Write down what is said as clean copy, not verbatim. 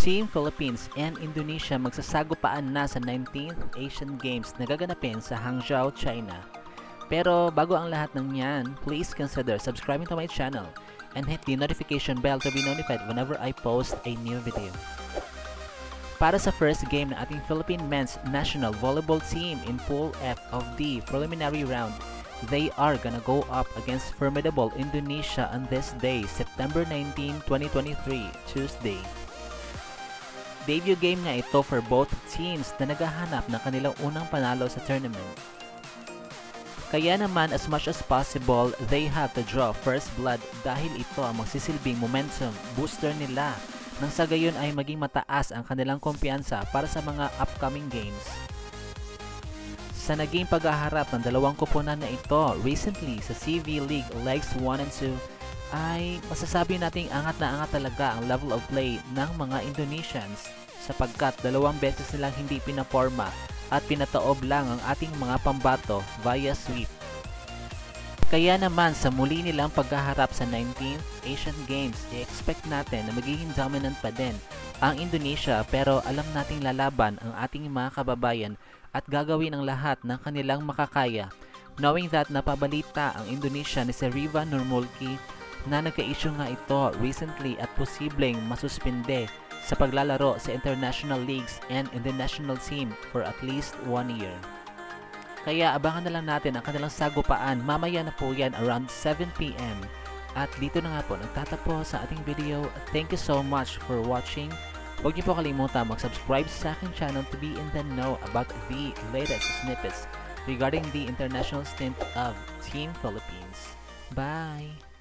Team Philippines and Indonesia magsasagupaan na sa 19th Asian Games na gaganapin sa Hangzhou, China. Pero bago ang lahat ng yan, please consider subscribing to my channel and hit the notification bell to be notified whenever I post a new video. Para sa first game ng ating Philippine Men's National Volleyball Team in Pool F of the preliminary round, they are gonna go up against formidable Indonesia on this day, September 19, 2023, Tuesday. Debut game nga ito for both teams na naghahanap ng kanilang unang panalo sa tournament. Kaya naman as much as possible, they have to draw first blood dahil ito ang magsisilbing momentum booster nila nang sa gayon ay maging mataas ang kanilang kumpiyansa para sa mga upcoming games. Sa naging paghaharap ng dalawang koponan na ito recently sa CV League Legs 1 and 2, ay masasabi nating angat na angat talaga ang level of play ng mga Indonesians sapagkat dalawang beses nilang hindi pinaporma at pinataob lang ang ating mga pambato via sweep. Kaya naman sa muli nilang paghaharap sa 19th Asian Games, i-expect natin na magiging dominant pa din ang Indonesia pero alam nating lalaban ang ating mga kababayan at gagawin ang lahat ng kanilang makakaya, knowing that napabalita ang Indonesia ni si Riva Nurmulki na nagka-issue nga ito recently at posibleng masuspinde sa paglalaro sa international leagues and in the national team for at least 1 year. Kaya abangan na lang natin ang kanilang sagupaan, mamaya na po yan around 7 PM. At dito na nga po nagtatapos sa ating video. Thank you so much for watching. Huwag niyo po kalimutan mag-subscribe sa aking channel to be in the know about the latest snippets regarding the international stint of Team Philippines. Bye!